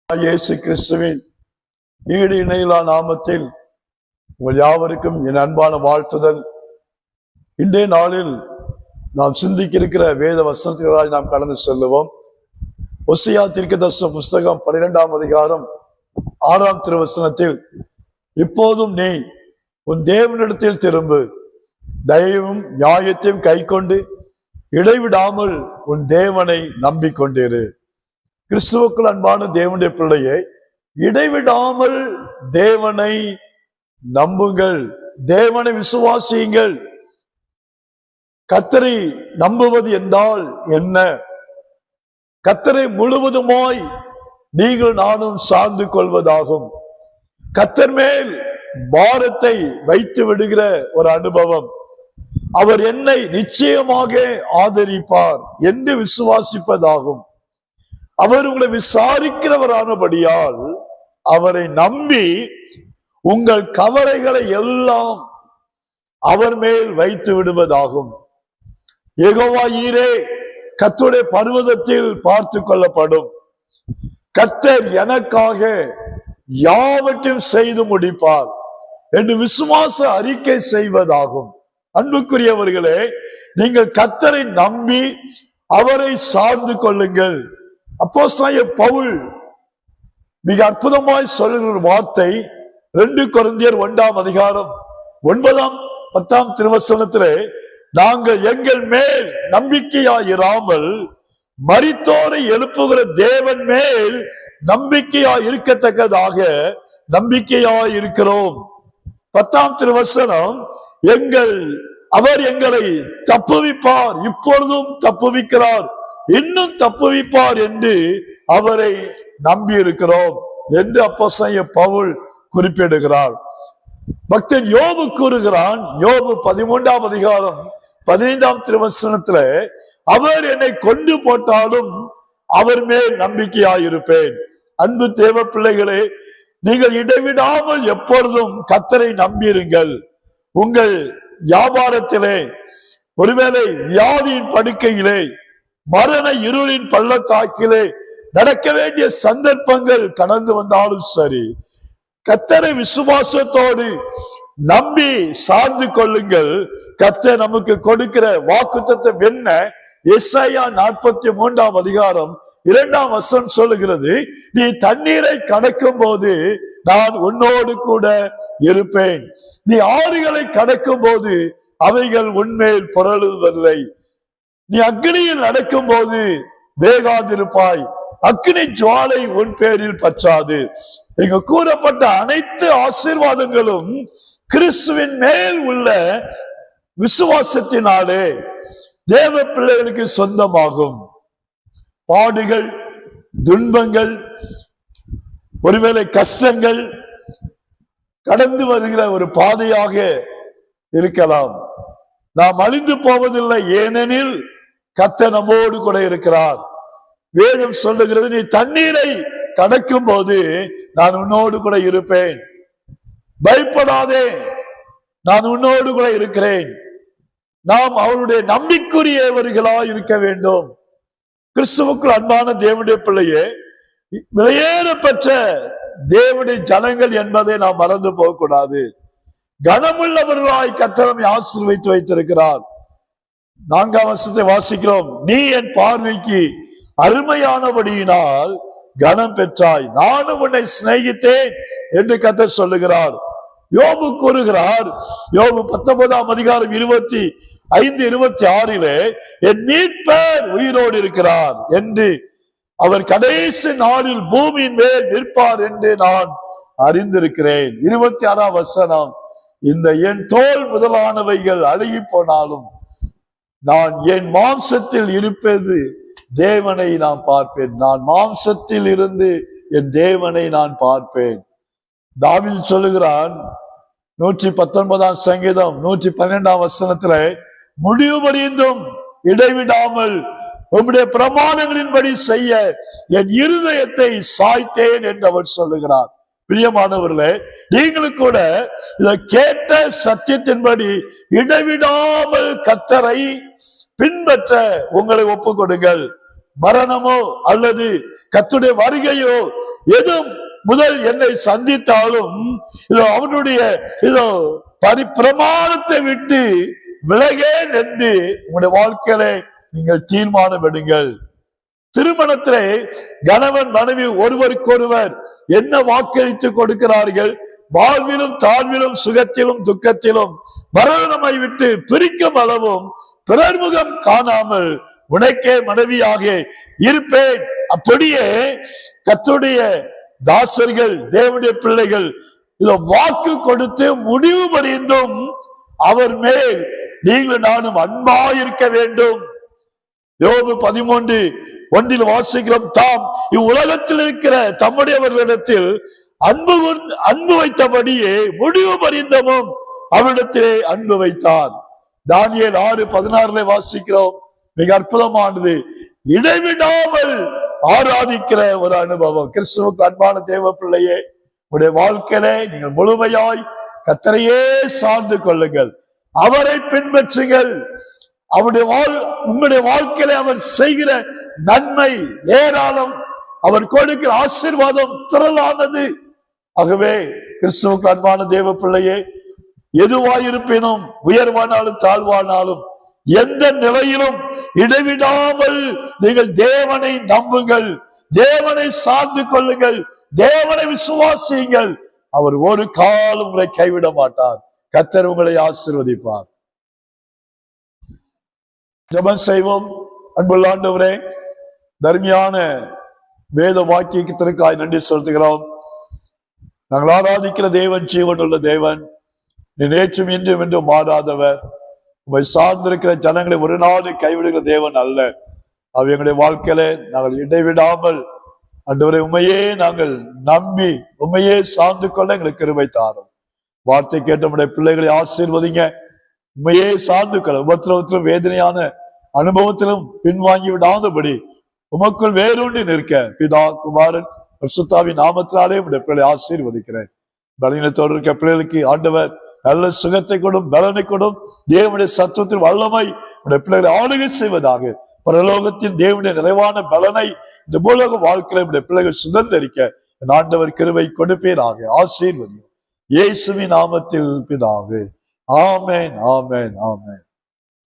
இயேசு கிறிஸ்துவின் ஈடு இணையில்லா நாமத்தில் உங்கள் யாவருக்கும் என் அன்பான வாழ்த்துதல். இன்றைய நாளில் நாம் சிந்திக்க இருக்கிற வேத வசனத்திற்காக நாம் கடந்து செல்லுவோம். ஓசியா தீர்க்கதரிசன புஸ்தகம் 12ஆம் அதிகாரம் 6ஆம் திருவசனத்தில், இப்போதும் நீ உன் தேவனிடத்தில் திரும்பு, தயவும் நியாயத்தையும் கை கொண்டு இடைவிடாமல் உன் தேவனை நம்பிக்கொண்டிரு. கிறிஸ்துவுக்குள் அன்பான தேவனுடைய பிள்ளையை, இடைவிடாமல் தேவனை நம்புங்கள், தேவனை விசுவாசியுங்கள். கர்த்தரை நம்புவது என்றால் என்ன? கர்த்தரை முழுவதுமாய் நீங்கள் நானும் சார்ந்து கொள்வதாகும். கர்த்தர் மேல் பாரத்தை வைத்து விடுகிற ஒரு அனுபவம். அவர் என்னை நிச்சயமாக ஆதரிப்பார் என்று விசுவாசிப்பதாகும். அவர் உங்களை விசாரிக்கிறவரானபடியால் அவரை நம்பி உங்கள் கவலைகளை எல்லாம் அவர் மேல் வைத்து விடுவதாகும். யெகோவா ஈரே, கர்த்தருடைய பர்வதத்தில் பார்த்து கொள்ளப்படும். கர்த்தர் எனக்காக யாவற்றையும் செய்து முடிப்பார் என்று விசுவாச அறிக்கை செய்வதாகும். அன்புக்குரியவர்களே, நீங்கள் கர்த்தரை நம்பி அவரை சார்ந்து கொள்ளுங்கள். அப்போஸ்தலனாகிய பவுல் மிக அற்புதமாய் சொல்லுகிற ஒரு வார்த்தை 2 கொரிந்தியர் 1ஆம் அதிகாரம் 9ஆம் 10ஆம் திருவசனத்திலே, நாங்கள் எங்கள் மேல் நம்பிக்கையாயிராமல் மரித்தோரை எழுப்புகிற தேவன் மேல் நம்பிக்கையாய் இருக்கத்தக்கதாக நம்பிக்கையாய் இருக்கிறோம். 10ஆம் திருவசனம், அவர் எங்களை தப்புவிப்பார், இப்பொழுதும் தப்புவிக்கிறார், இன்னும் தப்புவிப்பார் என்று அவரை நம்பி இருக்கிறோம் என்று அப்போஸ்தலனாகிய பவுல் குறிப்பிடுகிறார். பக்தன் யோபு கூறுகிறான், யோபு 13ஆம் அதிகாரம் 15ஆம் திருவசனத்துல, அவர் என்னை கொண்டு போட்டாலும் அவர் மேல் நம்பிக்கையாயிருப்பேன். அன்பு தேவ பிள்ளைகளே, நீங்கள் இடைவிடாமல் எப்பொழுதும் கர்த்தரை நம்பியிருங்கள். உங்கள் வியாபாரத்திலே, ஒருவேளை வியாதியின் படுக்கையிலே, மரண இருளின் பள்ளத்தாக்கிலே நடக்க வேண்டிய சந்தர்ப்பங்கள் கடந்து வந்தாலும் சரி, கர்த்தரை விசுவாசத்தோடு நம்பி சார்ந்து கொள்ளுங்கள். கர்த்தர் நமக்கு கொடுக்கிற வாக்குத்தத்தம் என்ன? எசாயா 43ஆம் அதிகாரம் 2ஆம் வசனம் சொல்லுகிறது, நீ தண்ணீரை கடக்கும் போது நான் உன்னோடு கூட இருப்பேன், நீ ஆறுகளை கடக்கும் போது அவைகள் உன்மேல் புரளுவதில்லை, நீ அக்னியில் நடக்கும் போது வேகாதிருப்பாய், அக்னி ஜுவாலை உன் பேரில் பற்றாது. இங்கு கூறப்பட்ட அனைத்து ஆசீர்வாதங்களும் கிறிஸ்துவின் மேல் உள்ள விசுவாசத்தினாலே தேவ பிள்ளைகளுக்கு சொந்தமாகும். பாடுகள், துன்பங்கள், ஒருவேளை கஷ்டங்கள் கடந்து வருகிற ஒரு பாதையாக இருக்கலாம். நாம் அழிந்து போவதில்லை, ஏனெனில் கர்த்தர் நம்மோடு கூட இருக்கிறார். வேதம் சொல்லுகிறது, நீ தண்ணீரை கடக்கும் போது நான் உன்னோடு கூட இருப்பேன், பயப்படாதே, நான் உன்னோடு கூட இருக்கிறேன். நாம் அவருடைய நம்பிக்கையுரியவர்களாய் இருக்க வேண்டும். கிறிஸ்துவுக்குள் அன்பான தேவனுடைய பிள்ளையே, விலையேற பெற்ற தேவனுடைய ஜனங்கள் என்பதை நாம் மறந்து போகக்கூடாது. கனமுள்ளவர்களாய் கர்த்தர் நம்மை ஆசீர்வதித்து வைத்திருக்கிறார். 4ஆம் வசனத்தை வாசிக்கிறோம், நீ என் பார்வைக்கு அருமையானபடியினால் கனம் பெற்றாய், நானும் உன்னை சிநேகித்தேன் என்று கர்த்தர் சொல்லுகிறார். யோபு கூறுகிறார், யோபு 19ஆம் அதிகாரம் 25-26, என் மீட்பர் உயிரோடு இருக்கிறார் என்று, அவர் கடைசி நாளில் பூமியின் மேல் நிற்பார் என்று நான் அறிந்திருக்கிறேன். 26ஆம் வசனம், இந்த என் தோல் முதலானவைகள் அழுகி போனாலும் நான் என் மாம்சத்தில் இருப்பது தேவனை நான் பார்ப்பேன், நான் மாம்சத்தில் இருந்து என் தேவனை நான் பார்ப்பேன். தாவீது சொல்லுகிறான் 119ஆம் சங்கீதம் 112ஆம் வசனத்துல, முடிவு பரியந்தும் இடைவிடாமல் உம்முடைய பிரமாணங்களின்படி செய்ய என் இருதயத்தை சாய்த்தேன் என்று அவர் சொல்லுகிறார். பிரியமானவர்களே, நீங்களும் கூட இதை கேட்ட சத்தியத்தின்படி இடைவிடாமல் கர்த்தரை பின்பற்ற உங்களை ஒப்புக் கொடுங்கள். மரணமோ அல்லது கர்த்தருடைய வருகையோ எதுவும் முதல் என்னை சந்தித்தாலும் இதோ அவனுடைய இதோ பரிப்பிரமாணத்தை விட்டு விலகேன் என்று உங்களுடைய வாழ்க்கையில நீங்கள் தீர்மானம் எடுங்கள். திருமணத்திலே கணவன் மனைவி ஒருவருக்கொருவர் என்ன வாக்களித்து கொடுக்கிறார்கள்? வாழ்விலும் தாழ்விலும் சுகத்திலும் துக்கத்திலும் மரணமை விட்டு பிரிக்கும் அளவும் பிறர்முகம் காணாமல் உனக்கே மனைவியாக இருப்பேன். அப்படியே கர்த்தருடைய தாசர்கள் தேவனுடைய பிள்ளைகள் இத வாக்கு கொடுத்து முடிவு பரிந்தும் அவர் மேல் நீங்கள் நானும் அன்பாயிருக்க வேண்டும். யோபு 13:1 வாசிக்கிறோம், தாம் இவ்வுலகத்தில் இருக்கிற தம்முடையவர்களிடத்தில் அன்பு வைத்தபடியே முடிவு பரிந்தமும் அவரிடத்திலே அன்பு வைத்தார். தானியேல் 6:16 வாசிக்கிறோம், மிக அற்புதமானது, இடைவிடாமல் ஆராதிக்கிற ஒரு அனுபவம். கிறிஸ்துவுக்கு அன்பான தேவ பிள்ளையே, உடைய வாழ்க்கையில நீங்கள் முழுமையாய் கர்த்தரையே சார்ந்து கொள்ளுங்கள், அவரை பின்பற்றுங்கள். உங்களுடைய வாழ்க்கையில அவர் செய்கிற நன்மை ஏராளம், அவர் கொடுக்கிற ஆசீர்வாதம் திரளானது. ஆகவே கிறிஸ்துவுக்கு அன்பான தேவ பிள்ளையே, எதுவாயிருப்பினும் உயர்வானாலும் தாழ்வானாலும் எந்த நிலையிலும் இடைவிடாமல் நீங்கள் தேவனை நம்புங்கள், தேவனை சார்ந்து கொள்ளுங்கள், தேவனை விசுவாசியுங்கள். அவர் ஒரு காலம் உங்களை கைவிட மாட்டார். கர்த்தர் உங்களை ஆசீர்வதிப்பார். ஜெபம் செய்வோம். அன்புள்ள ஆண்டவரே, தர்மியான வேத வாக்கியத்திற்காய் நன்றி செலுத்துகிறோம். நாங்கள் ஆராதிக்கிற தேவன் ஜீவனுள்ள தேவன், நீ நேற்றும் இன்றும் என்றும் மாறாதவர். உண்மை சார்ந்திருக்கிற ஜனங்களை ஒரு நாள் கைவிடுகிற தேவன் அல்ல. அவ எங்களுடைய வாழ்க்கையில நாங்கள் இடைவிடாமல் ஆண்டவரை உண்மையே நாங்கள் நம்பி உண்மையே சார்ந்து கொள்ள எங்களுக்கு கிருபை தாரும். வார்த்தை கேட்ட நம்முடைய பிள்ளைகளை ஆசீர்வதிங்க. உண்மையே சார்ந்து கொள்ள உபத்திரவத்திலும் வேதனையான அனுபவத்திலும் பின்வாங்கி விடாதபடி உமக்குள் வேரூன்றி நிற்க பிதா குமாரன் பரிசுத்தாவின் நாமத்தினாலே உடைய பிள்ளை ஆசீர்வதிக்கிறேன். பலவீனத்தோடு இருக்க பிள்ளைகளுக்கு ஆண்டவர் நல்ல சுகத்தை கொடும், பலனை கொடும். தேவனுடைய சத்துவத்தில் வல்லமை உடைய பிள்ளைகளை ஆளுகை செய்வதாக. பரலோகத்தின் தேவனுடைய நிறைவான பலனை இந்த பூலோக வாழ்க்கையில உடைய பிள்ளைகள் சுதந்திரிக்க ஆண்டவர் கிருபை கொடுப்பீராக. ஆசீர்வதியும் இயேசுவின் நாமத்தில் பிதாவே. ஆமென், ஆமென், ஆமென்.